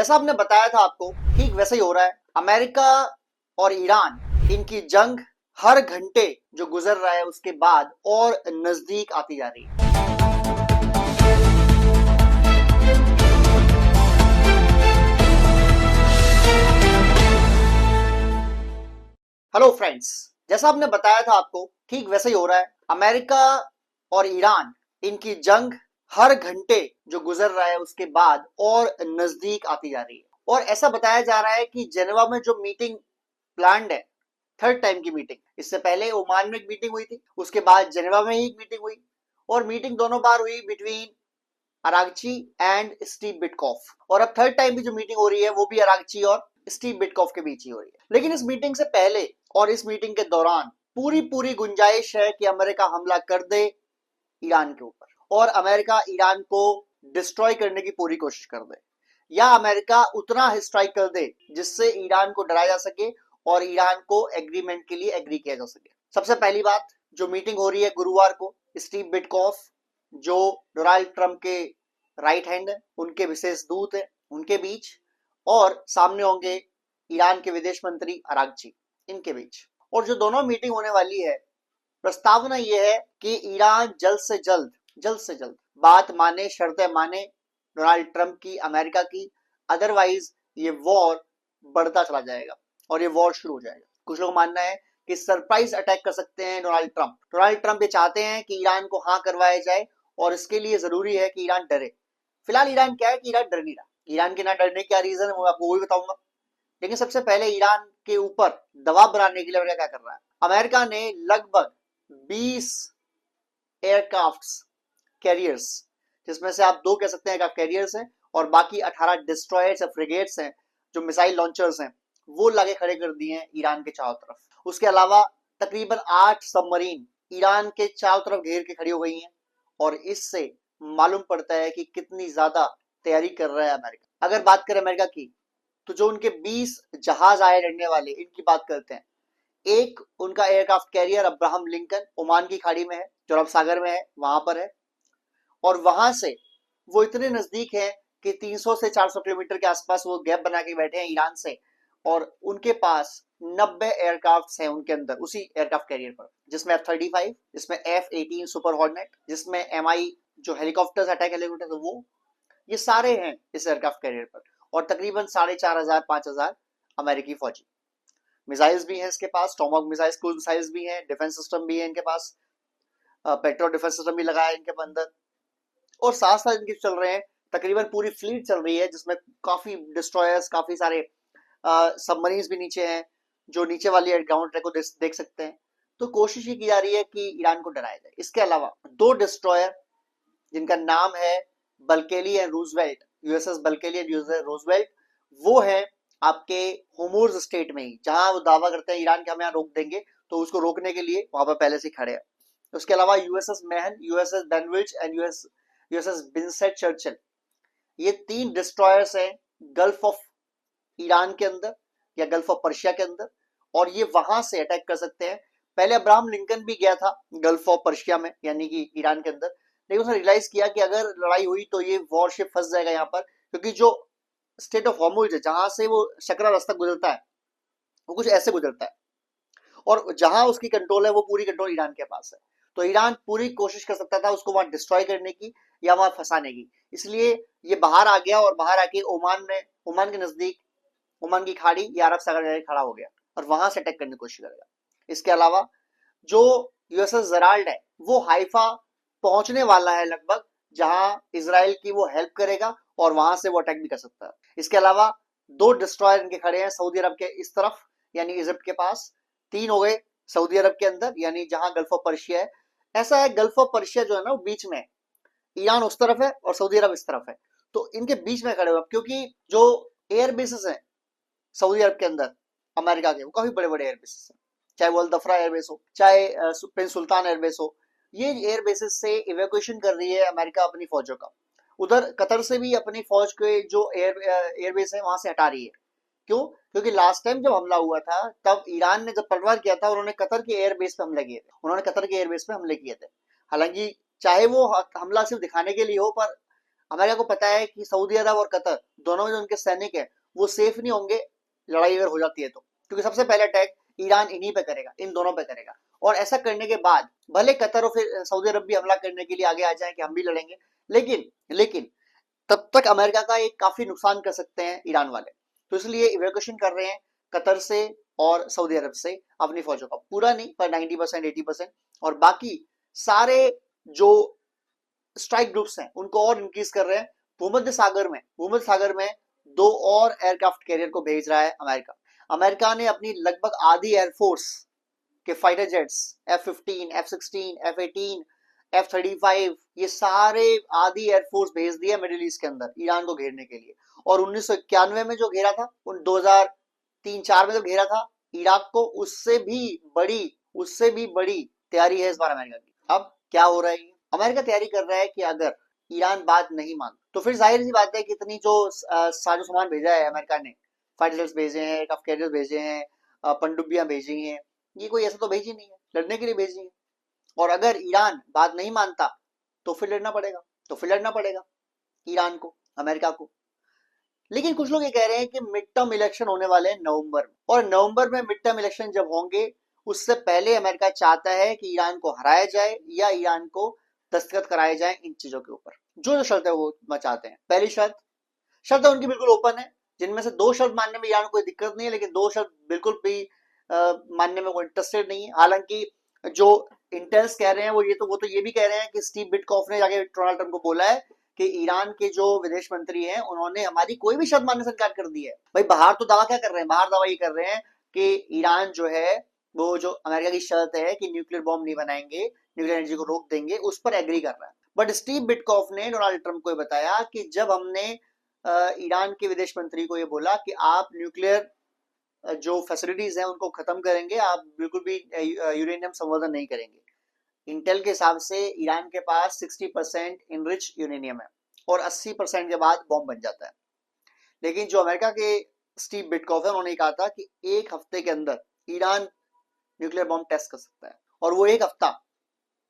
जैसा आपने बताया था आपको, ठीक वैसे ही हो रहा है। अमेरिका और ईरान, इनकी जंग हर घंटे जो गुजर रहा है उसके बाद और नजदीक आती जा रही है। हेलो फ्रेंड्स, जैसा आपने बताया था आपको, ठीक वैसे ही हो रहा है। अमेरिका और ईरान, इनकी जंग हर घंटे जो गुजर रहा है उसके बाद और नजदीक आती जा रही है। और ऐसा बताया जा रहा है कि जेनेवा में जो मीटिंग प्लान्ड है, थर्ड टाइम की मीटिंग, इससे पहले ओमान में एक मीटिंग हुई थी, उसके बाद जेनेवा में ही एक मीटिंग हुई, और मीटिंग दोनों बार हुई बिटवीन अरागची एंड स्टीव बिटकॉफ। और अब थर्ड टाइम की जो मीटिंग हो रही है वो भी अरागची और स्टीव बिटकॉफ के बीच ही हो रही है। लेकिन इस मीटिंग से पहले और इस मीटिंग के दौरान पूरी पूरी गुंजाइश है कि अमेरिका हमला कर दे ईरान के ऊपर, और अमेरिका ईरान को डिस्ट्रॉय करने की पूरी कोशिश कर दे, या अमेरिका उतना स्ट्राइक कर दे जिससे ईरान को डराया जा सके और ईरान को एग्रीमेंट के लिए एग्री किया जा सके। सबसे पहली बात, जो मीटिंग हो रही है गुरुवार को, स्टीव बिटकॉफ जो डोनाल्ड ट्रंप के राइट हैंड है, उनके विशेष दूत है, उनके बीच, और सामने होंगे ईरान के विदेश मंत्री अरागची, इनके बीच। और जो दोनों मीटिंग होने वाली है, प्रस्तावना यह है कि ईरान जल्द से जल्द बात माने, शर्तें माने डोनाल्ड ट्रंप की, अमेरिका की, अदरवाइज ये वॉर बढ़ता चला जाएगा और ये वॉर शुरू हो जाएगा। कुछ लोग मानना है कि सरप्राइज अटैक कर सकते हैं डोनाल्ड ट्रंप ये चाहते हैं कि ईरान को हाँ करवाया जाए, और इसके लिए जरूरी है कि ईरान डरे। फिलहाल ईरान क्या है कि ईरान डर नहीं रहा। ईरान के ना डरने क्या रीजन है वो आपको वो भी बताऊंगा। लेकिन सबसे पहले ईरान के ऊपर दबाव बनाने के लिए अमेरिका क्या कर रहा है। अमेरिका ने लगभग 20 एयरक्राफ्ट कैरियर्स, जिसमें से आप 2 कह सकते हैं एयरक्राफ्ट कैरियर्स हैं, और बाकी 18 डिस्ट्रॉयर्स या फ्रिगेट्स हैं जो मिसाइल लॉन्चर्स हैं, वो लाके खड़े कर दिए हैं ईरान के चारों तरफ। उसके अलावा तकरीबन 8 सबमरीन ईरान के चारों तरफ घेर के खड़ी हो गई हैं, और इससे मालूम पड़ता है कि कितनी ज्यादा तैयारी कर रहा है अमेरिका। अगर बात करें अमेरिका की, तो जो उनके 20 जहाज आए लड़ने वाले, इनकी बात करते हैं। एक उनका aircraft carrier Abraham Lincoln Oman की खाड़ी में है, जो अरब सागर में है, वहां पर है, और वहां से वो इतने नजदीक है कि 300 से 400 किलोमीटर के आसपास वो गैप बना के बैठे हैं ईरान से, और उनके पास 90 एयरक्राफ्ट हैं उनके अंदर, उसी एयरक्राफ्ट कैरियर पर, जिसमें F-35, जिसमें F-18 सुपर हॉर्नेट, जिसमें MI जो हेलीकॉप्टर्स, अटैक हेलीकॉप्टर, वो ये सारे हैं इस एयरक्राफ्ट कैरियर पर। और तकरीबन 4,500 5,000 अमेरिकी फौजी। मिसाइल्स भी हैं इसके पास, टॉमहॉक मिसाइल्स, क्रूज मिसाइल्स भी हैं, डिफेंस सिस्टम भी है इनके पास, पेट्रोल डिफेंस सिस्टम भी लगाया है इनके अंदर, और साथ साथ इनके चल रहे हैं, तकरीबन पूरी फ्लीट चल रही है, जिसमें काफी डिस्ट्रॉयर्स, काफी सारे सबमरीन्स भी नीचे हैं, जो नीचे वाली ग्राउंड ट्रैक को देख सकते हैं। तो कोशिश ये की जा रही है कि ईरान को डराया जाए। इसके अलावा 2 डिस्ट्रॉयर जिनका नाम है बल्केली and Roosevelt, USS बल्केली and USS Roosevelt, वो है आपके होमोर्स स्टेट में ही, जहां वो दावा करते हैं ईरान के हम यहाँ रोक देंगे, तो उसको रोकने के लिए वहां पर पहले से खड़े हैं। उसके अलावा यूएसएस मैहन, यूएसएस बेनविच एंड यूएसएस विंस्टन चर्चिल, ये 3 डिस्ट्रॉयर्स हैं गल्फ ऑफ ईरान के अंदर या गल्फ ऑफ पर्शिया के अंदर, और ये वहां से अटैक कर सकते हैं। पहले अब्राहम लिंकन भी गया था गल्फ ऑफ पर्शिया में, यानी कि ईरान के अंदर, लेकिन उसने रियलाइज किया कि अगर लड़ाई हुई तो ये वॉरशिप फंस जाएगा यहाँ पर, क्योंकि जो स्टेट ऑफ हॉर्मुज है, जहां से वो शकरा रास्ता गुजरता है, वो कुछ ऐसे गुजरता है, और जहां उसकी कंट्रोल है वो पूरी कंट्रोल ईरान के पास है। तो ईरान पूरी कोशिश कर सकता था उसको वहां डिस्ट्रॉय करने की या वहां फंसाने की, इसलिए ये बाहर आ गया, और बाहर आके ओमान के नजदीक, ओमान की खाड़ी या अरब सागर जाके खड़ा हो गया, और वहां से अटैक करने की कोशिश करेगा। इसके अलावा जो यूएसएस जेराल्ड है, वो हाइफा पहुंचने वाला है लगभग, जहां इसराइल की वो हेल्प करेगा, और वहां से वो अटैक भी कर सकता है। इसके अलावा 2 डिस्ट्रॉयर इनके खड़े हैं सऊदी अरब के इस तरफ, यानी इजिप्ट के पास, 3 हो गए सऊदी अरब के अंदर, यानी जहां गल्फ ऑफ पर्शिया है। ऐसा है, गल्फ ऑफ पर्शिया जो है ना वो बीच में है, ईरान उस तरफ है और सऊदी अरब इस तरफ है, तो इनके बीच में खड़े हुए, क्योंकि जो एयर बेसिस हैं सऊदी अरब के अंदर अमेरिका के, वो काफी बड़े बड़े एयरबेस हैं, चाहे वो अल दफरा एयरबेस हो, चाहे प्रिंस सुल्तान एयरबेस हो, ये एयरबेसिस से इवैक्यूएशन कर रही है अमेरिका अपनी फौजों का। उधर कतर से भी अपनी फौज के जो एयरबेस है वहां से हटा रही है। क्यों? क्योंकि लास्ट टाइम जब हमला हुआ था, तब ईरान ने जब पलटवार किया था, उन्होंने कतर के एयरबेस पे हमले किए थे, हालांकि चाहे वो हमला सिर्फ दिखाने के लिए हो, पर अमेरिका को पता है कि सऊदी अरब और कतर दोनों में जो उनके सैनिक है वो सेफ नहीं होंगे लड़ाई अगर हो जाती है तो, क्योंकि सबसे पहले अटैक ईरान इन्हीं पे करेगा, इन दोनों पे करेगा। और ऐसा करने के बाद भले कतर और फिर सऊदी अरब भी हमला करने के लिए आगे आ जाए कि हम भी लड़ेंगे, लेकिन लेकिन तब तक अमेरिका का एक काफी नुकसान कर सकते हैं ईरान वाले। तो इसलिए इवैक्यूएशन कर रहे हैं कतर से और सऊदी अरब से अपनी फौजों का, पूरा नहीं पर 90% 80%। और बाकी सारे जो स्ट्राइक ग्रुप्स हैं उनको और इंक्रीज कर रहे हैं। भूमध्य सागर में 2 और एयरक्राफ्ट कैरियर को भेज रहा है अमेरिका। अमेरिका ने अपनी लगभग आधी एयरफोर्स के fighter jets F-15, F-16, F-18, F-35 ये सारे आधी एयरफोर्स भेज दिया मिडिल ईस्ट के अंदर ईरान को घेरने के लिए। और 1991 में जो घेरा था, उन 2003-4 में जो घेरा था इराक को, उससे भी बड़ी तैयारी है इस बार अमेरिका की। अब क्या हो रहा है, अमेरिका तैयारी कर रहा है कि अगर ईरान बात नहीं मान तो फिर जाहिर सी बात है कि इतनी जो साजो सामान भेजा है अमेरिका ने, फाइटर जेट्स भेजे हैं, एयरक्राफ्ट कैरियर्स भेजे हैं, पनडुब्बियां भेजी हैं, ये कोई ऐसा तो भेजी नहीं है, लड़ने के लिए भेजी है। और अगर ईरान बात नहीं मानता तो फिर लड़ना पड़ेगा ईरान को, अमेरिका को। लेकिन कुछ लोग ये कह रहे हैं कि मिड टर्म इलेक्शन होने वाले हैं नवंबर में, और नवंबर में मिड टर्म इलेक्शन जब होंगे उससे पहले अमेरिका चाहता है कि ईरान को हराया जाए या ईरान को दस्तखत कराए जाए इन चीजों के ऊपर, जो शर्त है वो चाहते हैं। पहली शर्त उनकी बिल्कुल ओपन है, जिनमें से 2 शर्त मानने में ईरान को कोई दिक्कत नहीं है, लेकिन 2 शर्त बिल्कुल भी मानने में कोई इंटरेस्टेड नहीं है। हालांकि जो इंटेल्स कह रहे हैं वो तो ये भी कह रहे हैं कि स्टीव बिटकॉफ ने जाके डोनाल्ड ट्रम्प को बोला है कि ईरान के जो विदेश मंत्री हैं उन्होंने हमारी कोई भी शर्त मानने से इनकार कर दी है। भाई बाहर तो दावा क्या कर रहे हैं, बाहर दावा ये कर रहे हैं कि ईरान जो है वो जो अमेरिका की शर्त है कि न्यूक्लियर बॉम्ब नहीं बनाएंगे, न्यूक्लियर एनर्जी को रोक देंगे, उस पर एग्री कर रहा है। बट स्टीव बिटकॉफ ने डोनाल्ड ट्रम्प को बताया कि जब हमने ईरान के विदेश मंत्री को ये बोला कि आप न्यूक्लियर जो फैसिलिटीज हैं उनको खत्म करेंगे, आप बिल्कुल भी यूरेनियम संवर्धन नहीं करेंगे। इंटेल के हिसाब से ईरान के पास 60% इनरिच यूरेनियम है और 80% के बाद बॉम्ब बन जाता है। लेकिन जो अमेरिका के स्टीव बिटकॉफ है उन्होंने कहा था कि 1 हफ्ते के अंदर ईरान न्यूक्लियर बॉम्ब टेस्ट कर सकता है, और वो 1 हफ्ता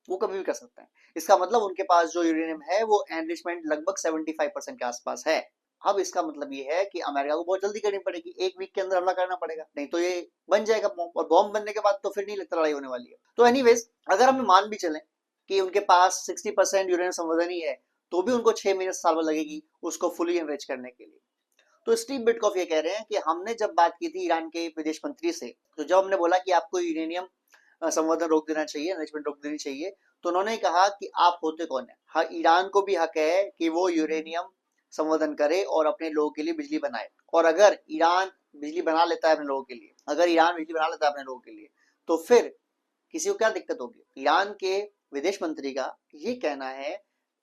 वो कभी भी कर सकता है। इसका मतलब उनके पास जो यूरेनियम है वो एनरिचमेंट लगभग 75% के आसपास है। अब इसका मतलब ये है कि अमेरिका को बहुत जल्दी करनी पड़ेगी, 1 वीक के अंदर हमला करना पड़ेगा, नहीं तो ये बन जाएगा बॉम्ब, और बॉम्ब बनने के बाद तो फिर नहीं लगता लड़ाई होने वाली है। तो एनीवेज अगर हम मान भी चलें कि उनके पास 60% यूरेनियम संवर्धन ही है, तो भी उनको 6 महीने साल भर लगेगी उसको फुली एनरिच करने के लिए। तो स्टीव बिटकॉफ ये कह रहे हैं कि हमने जब बात की थी ईरान के विदेश मंत्री से, तो जब हमने बोला कि आपको यूरेनियम संवर्धन रोक देना चाहिए, एनरिचमेंट रोक देनी चाहिए, तो उन्होंने कहा कि आप होते कौन है, हाँ ईरान को भी हक है कि वो यूरेनियम संवर्धन करे और अपने लोगों के लिए बिजली बनाए। और अगर ईरान बिजली बना लेता है अपने लोगों के लिए, तो फिर किसी को क्या दिक्कत होगी। ईरान के विदेश मंत्री का ये कहना है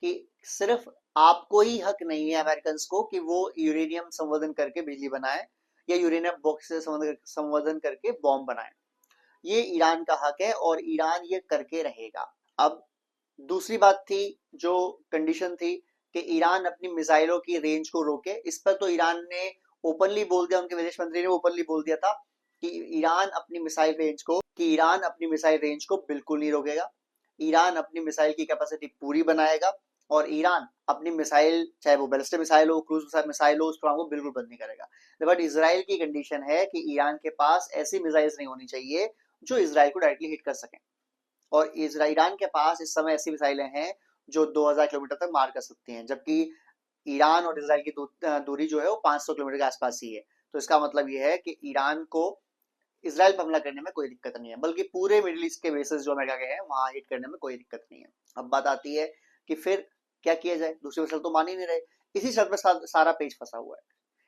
कि सिर्फ आपको ही हक नहीं है अमेरिकन को कि वो यूरेनियम संवर्धन करके बिजली बनाए या यूरेनियम बॉक्स से संवर्धन करके बॉम्ब बनाए, ये ईरान का हक है और ईरान ये करके रहेगा। अब दूसरी बात थी, जो कंडीशन थी कि ईरान अपनी मिसाइलों की रेंज को रोके, इस पर तो ईरान ने ओपनली बोल दिया, उनके विदेश मंत्री ने ओपनली बोल दिया था कि ईरान अपनी मिसाइल रेंज को बिल्कुल नहीं रोकेगा। ईरान अपनी मिसाइल की कैपेसिटी पूरी बनाएगा और ईरान अपनी मिसाइल, चाहे वो बैलिस्टिक मिसाइल हो, क्रूज मिसाइल हो, उस प्रोग्राम को बिल्कुल बंद नहीं करेगा। बट इसराइल की कंडीशन है कि ईरान के पास ऐसी मिसाइल्स नहीं होनी चाहिए जो इसराइल को डायरेक्टली हिट कर सकें, और ईरान के पास इस समय ऐसी मिसाइलें हैं जो 2000 किलोमीटर तक मार कर सकती हैं, जबकि ईरान और इसराइल की दूरी जो है वो 500 किलोमीटर के आसपास ही है। तो इसका मतलब ये है कि ईरान को इसराइल पर हमला करने में कोई दिक्कत नहीं है, बल्कि पूरे मिडिल ईस्ट के बेसिस जो अमेरिका के हैं वहां हिट करने में कोई दिक्कत नहीं है। अब बात आती है कि फिर क्या किया जाए, दूसरी शर्त तो मान ही नहीं रहे, इसी शर्त में सारा पेज फंसा हुआ है।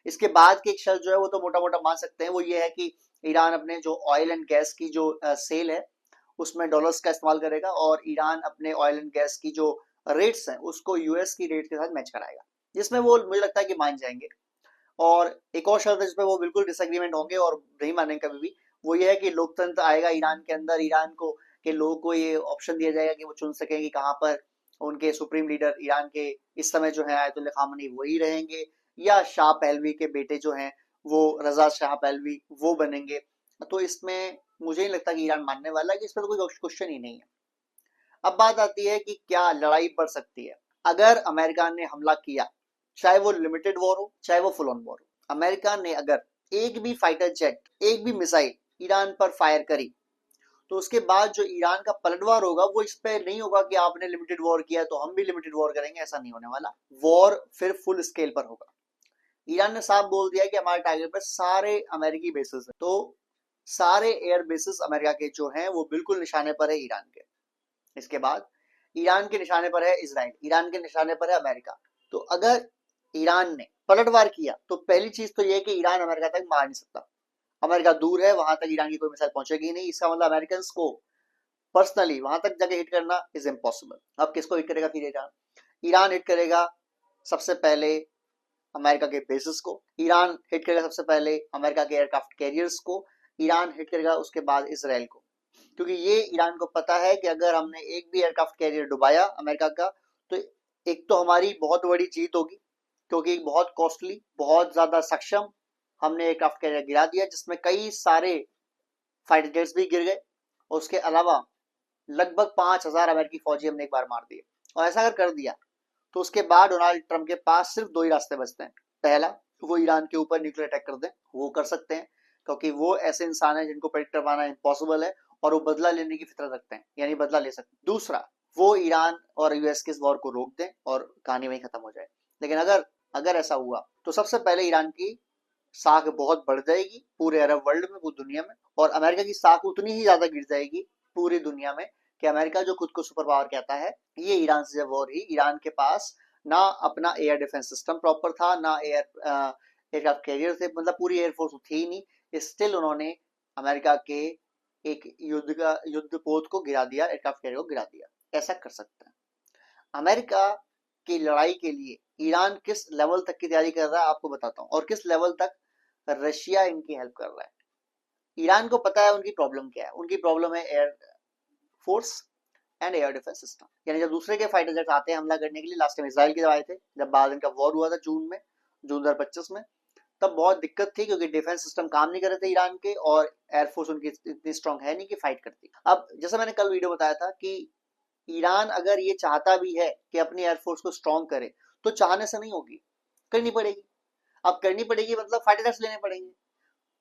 इसके बाद की एक शर्त जो है वो तो मोटा मोटा मान सकते हैं, वो ये है कि ईरान अपने जो ऑयल एंड गैस की जो सेल है उसमें डॉलर्स का इस्तेमाल करेगा, और ईरान अपने ऑयल एंड गैस की जो रेट्स हैं उसको यूएस की रेट के साथ मैच कराएगा, जिसमें वो मुझे लगता है कि मान जाएंगे। और एक और शर्त है जिसमें वो बिल्कुल डिसएग्रीमेंट होंगे और नहीं मानेंगे कभी भी, वो ये है कि लोकतंत्र आएगा ईरान के अंदर, ईरान को के लोगों को ये ऑप्शन दिया जाएगा कि वो चुन सकें कि कहाँ पर उनके सुप्रीम लीडर ईरान के इस समय जो है आयतुल्ला खामनी वही रहेंगे, या शाह पहलवी के बेटे जो हैं वो रजा शाह पहलवी वो बनेंगे। तो इसमें मुझे नहीं लगता कि ईरान मानने वाला है, कि इसमें तो कोई क्वेश्चन ही नहीं है। अब बात आती है कि क्या लड़ाई बढ़ सकती है। अगर अमेरिका ने हमला किया, चाहे वो लिमिटेड वॉर हो चाहे वो फुल ऑन वॉर हो, अमेरिका ने अगर एक भी फाइटर जेट, एक भी मिसाइल ईरान पर फायर करी, तो उसके बाद जो ईरान का पलटवार होगा वो इस पे नहीं होगा कि आपने लिमिटेड वॉर किया तो हम भी लिमिटेड वॉर करेंगे, ऐसा नहीं होने वाला। वॉर फिर फुल स्केल पर होगा। ईरान ने साफ बोल दिया कि हमारे टारगेट पर सारे अमेरिकी बेसिस है, तो सारे एयर बेसिस अमेरिका के जो हैं वो बिल्कुल निशाने पर है ईरान के। इसके बाद ईरान के निशाने पर है इसराइल, ईरान के निशाने पर है अमेरिका। तो अगर ईरान ने पलटवार किया तो पहली चीज तो यह कि ईरान अमेरिका तक मार नहीं सकता। अमेरिका दूर है, वहां तक ईरान की कोई मिसाइल पहुंचेगी नहीं। इसका मतलब अमेरिकन को पर्सनली वहां तक जाके हिट करना इज इम्पॉसिबल। अब किसको हिट करेगा फिर ईरान? ईरान हिट करेगा सबसे पहले अमेरिका के बेसिस को, ईरान हिट करेगा सबसे पहले अमेरिका के एयरक्राफ्ट कैरियर्स को, ईरान हिट करेगा उसके बाद इसराइल को। क्योंकि ये ईरान को पता है कि अगर हमने एक भी एयरक्राफ्ट कैरियर डुबाया अमेरिका का, तो एक तो हमारी बहुत बड़ी जीत होगी, क्योंकि बहुत कॉस्टली, बहुत ज्यादा सक्षम हमने एयरक्राफ्ट कैरियर गिरा दिया जिसमें कई सारे फाइटर जेट्स भी गिर गए, और उसके अलावा लगभग 5,000 अमेरिकी फौजी हमने एक बार मार दिए। और ऐसा अगर कर दिया तो उसके बाद डोनाल्ड ट्रंप के पास सिर्फ दो ही रास्ते बचते हैं। पहला, वो ईरान के ऊपर न्यूक्लियर अटैक कर दें, वो कर सकते हैं क्योंकि वो ऐसे इंसान है जिनको प्रेडिक्ट करवाना इम्पॉसिबल है, और वो बदला लेने की फितरत रखते हैं, यानी बदला ले सकते हैं। दूसरा, वो ईरान और यूएस के इस वॉर को रोक दें और कहानी वहीं खत्म हो जाए। लेकिन अगर अगर ऐसा हुआ तो सबसे पहले ईरान की साख बहुत बढ़ जाएगी पूरे अरब वर्ल्ड में, पूरी दुनिया में, और अमेरिका की साख उतनी ही ज्यादा गिर जाएगी पूरी दुनिया में कि अमेरिका जो खुद को सुपर पावर कहता है, ये ईरान से जब वॉर ही, ईरान के पास ना अपना एयर डिफेंस सिस्टम प्रॉपर था, ना एयरक्राफ्ट कैरियर थे, मतलब पूरी एयरफोर्स थी ही नहीं। स्टिल उन्होंने अमेरिका के एक युद्ध पोत को गिरा दिया, एयरक्राफ्ट कैरियर को गिरा दिया। ऐसा कर सकते हैं। अमेरिका की लड़ाई के लिए ईरान किस लेवल तक की तैयारी कर रहा है आपको बताता हूँ, और किस लेवल तक रशिया इनकी हेल्प कर रहा है। ईरान को पता है उनकी प्रॉब्लम क्या है। उनकी प्रॉब्लम है air force and air defence system. यानी जब दूसरे के फाइटर जेट आते हैं हमला करने के लिए, लास्ट टाइम इसराइल के जब आए थे, जब बाद इनका वॉर हुआ था जून 2025 में, तब बहुत दिक्कत थी क्योंकि डिफेंस सिस्टम काम नहीं कर रहे थे ईरान के, और एयरफोर्स उनकी इतनी स्ट्रांग है नहीं कि फाइट करती। अब जैसा मैंने कल वीडियो बताया था कि ईरान अगर ये चाहता भी है कि अपनी एयरफोर्स को स्ट्रांग करे, तो चाहने से नहीं होगी, करनी पड़ेगी। अब करनी पड़ेगी मतलब फाइटर जेट्स लेने पड़ेंगे।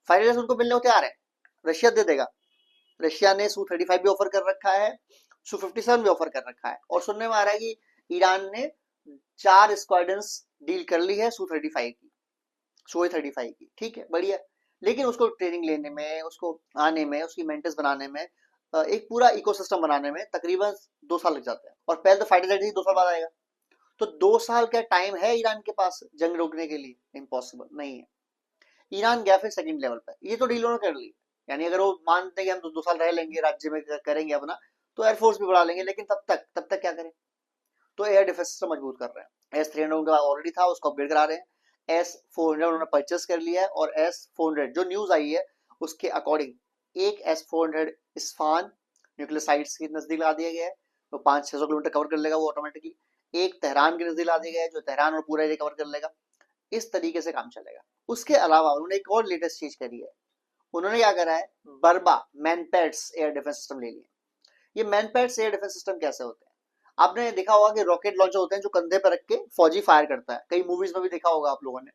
फाइटर जेट्स उनको मिलने को तैयार है, रशिया दे देगा। रशिया ने Su-35 भी ऑफर कर रखा है, Su-57 भी ऑफर कर रखा है, और सुनने में आ रहा है कि ईरान ने 4 स्क्वाड्रंस डील कर ली है Su-35 की, Su-35 की। ठीक है, बढ़िया। लेकिन उसको ट्रेनिंग लेने में, उसको आने में, उसकी मेंटेनेंस बनाने में, एक पूरा इकोसिस्टम बनाने में तकरीबन 2 साल लग जाते हैं। और पहले तो फाइटर जेट ही 2 साल बाद आएगा, तो 2 साल का टाइम है ईरान के पास जंग रोकने के लिए? इम्पॉसिबल नहीं है। ईरान गया फिर सेकंड लेवल पर, ये तो डील उन्होंने कर ली, यानी अगर वो मानते हैं कि हम 2 साल रह लेंगे राज्य में, करेंगे अपना, तो एयरफोर्स भी बढ़ा लेंगे। लेकिन तब तक क्या करें? तो एयर डिफेंस सिस्टम मजबूत कर रहे हैं। S-300 उनका ऑलरेडी था, उसको अपग्रेड करा रहे हैं। S-400 उन्होंने परचेस कर लिया है, और S-400 जो न्यूज आई है उसके अकॉर्डिंग एक S-400 इस्फान न्यूक्लियर साइट्स के नजदीक ला दिया गया है, तो 500-600 किलोमीटर कवर कर लेगा वो ऑटोमेटिकली। एक तेहरान के नजदीक ला दिया गया है जो तेहरान और पूरा एरिया कवर कर लेगा। इस तरीके से काम चलेगा। उसके अलावा उन्होंने एक और लेटेस्ट चीज करी है। उन्होंने क्या करा है, बर्बा मैनपैड्स एयर डिफेंस सिस्टम ले लिया। ये मैनपैड्स एयर डिफेंस सिस्टम कैसे होते हैं? आपने देखा होगा कि रॉकेट लॉन्चर होते हैं जो कंधे पर रख के फौजी फायर करता है, कई मूवीज में भी देखा होगा आप लोगों ने।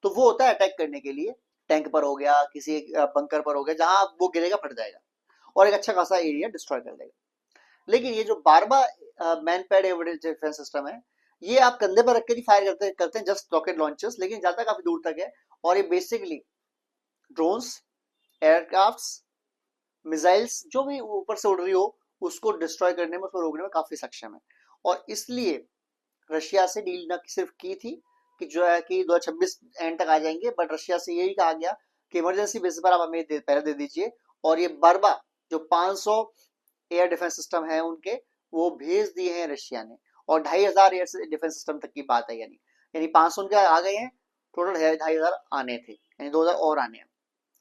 तो वो होता है अटैक करने के लिए, टैंक पर हो गया, किसी बंकर पर हो गया, जहां वो गिरेगा फट जाएगा और एक अच्छा खासा एरिया डिस्ट्रॉय कर देगा। लेकिन ये जो बारबा मैनपैड एयर डिफेंस सिस्टम है, ये आप कंधे पर रख के नहीं फायर करते हैं जस्ट रॉकेट लॉन्चर्स, लेकिन जाता काफी दूर तक है। और ये बेसिकली ड्रोन्स, एयरक्राफ्ट्स, मिसाइल्स जो भी ऊपर से उड़ रही हो उसको डिस्ट्रॉय करने में, उसको रोकने में काफी सक्षम है। और इसलिए रशिया से डील न सिर्फ की थी कि जो है कि 2026 एंड तक आ जाएंगे, बट रशिया से यही कहा गया कि इमरजेंसी बेसिस पर आप हमें पहले दे दीजिए। और ये बर्बा जो 500 एयर डिफेंस सिस्टम है उनके, वो भेज दिए हैं रशिया ने, और 2,500 एयर डिफेंस सिस्टम तक की बात है। यानी 500 उनके आ गए हैं, टोटल 2,500 आने थे, यानी 2,000 और आने हैं।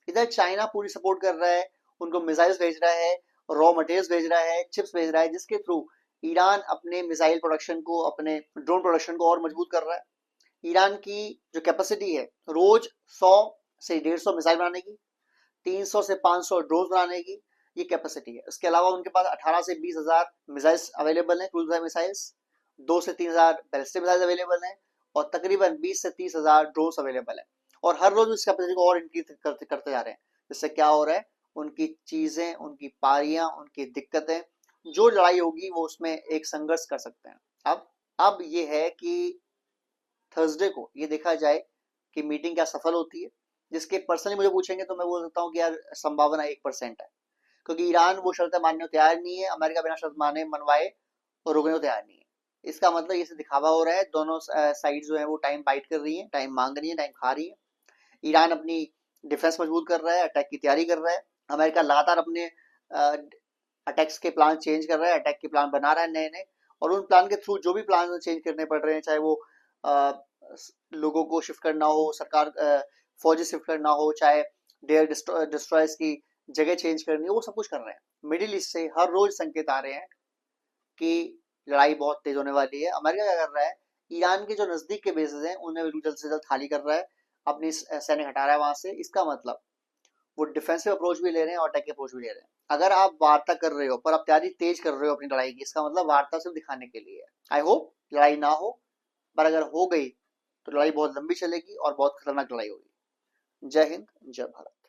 इधर चाइना पूरी सपोर्ट कर रहा है, उनको मिसाइल्स भेज रहा है, रॉ मटेरियल्स भेज रहा है, चिप्स भेज रहा है, जिसके थ्रू ईरान अपने मिसाइल प्रोडक्शन को, अपने ड्रोन प्रोडक्शन को और मजबूत कर रहा है। ईरान की जो कैपेसिटी है रोज 100 से 150 मिसाइल बनाने की, 300 से 500 ड्रोन बनाने की, ये कैपेसिटी है। इसके अलावा उनके पास 18 से 20 हजार मिसाइल्स अवेलेबल हैं, क्रूज मिसाइल्स, 2 से 3,000 बैलिस्टिक मिसाइल अवेलेबल हैं और तकरीबन 20 से 30,000 ड्रोन्स अवेलेबल हैं। और हर रोज इस कैपेसिटी को और इंक्रीज करते करते जा रहे हैं। जिससे क्या हो रहा है, उनकी चीजें, उनकी पारियां, उनकी दिक्कतें, जो लड़ाई होगी वो उसमें एक संघर्ष कर सकते हैं। अब ये है कि थर्सडे को ये देखा जाए कि मीटिंग क्या सफल होती है। जिसके पर्सनली मुझे पूछेंगे तो मैं बोल सकता हूँ कि यार संभावना 1% है, क्योंकि ईरान वो शर्तें मानने को तैयार नहीं है, अमेरिका बिना शर्त माने मनवाए और रुकने को तैयार नहीं है। इसका मतलब ये से दिखावा हो रहा है, दोनों साइड जो है वो टाइम बाइट कर रही है, टाइम मांग रही है, टाइम खा रही है। ईरान अपनी डिफेंस मजबूत कर रहा है, अटैक की तैयारी कर रहा है। अमेरिका लगातार अपने अटैक्स के प्लान चेंज कर रहा है, अटैक के प्लान बना रहा है नए नए, और उन प्लान के थ्रू जो भी प्लान चेंज करने पड़ रहे हैं, चाहे वो अ, लोगों को शिफ्ट करना हो, सरकार फौजी शिफ्ट करना हो, चाहे डेयर डिस्ट्रॉयर्स की जगह चेंज करनी हो, वो सब कुछ कर रहे हैं। मिडिल ईस्ट से हर रोज संकेत आ रहे हैं कि लड़ाई बहुत तेज होने वाली है। अमेरिका क्या कर रहा है, ईरान के जो नजदीक के बेसेस हैं उन्हें बिल्कुल जल्द से जल्द खाली कर रहा है, अपनी सैनिक हटा रहा है वहां से। इसका मतलब वो डिफेंसिव अप्रोच भी ले रहे हैं और अटैक अप्रोच भी ले रहे हैं। अगर आप वार्ता कर रहे हो पर आप तैयारी तेज कर रहे हो अपनी लड़ाई की, इसका मतलब वार्ता सिर्फ दिखाने के लिए है। आई होप लड़ाई ना हो, पर अगर हो गई तो लड़ाई बहुत लंबी चलेगी और बहुत खतरनाक लड़ाई होगी। जय हिंद, जय भारत।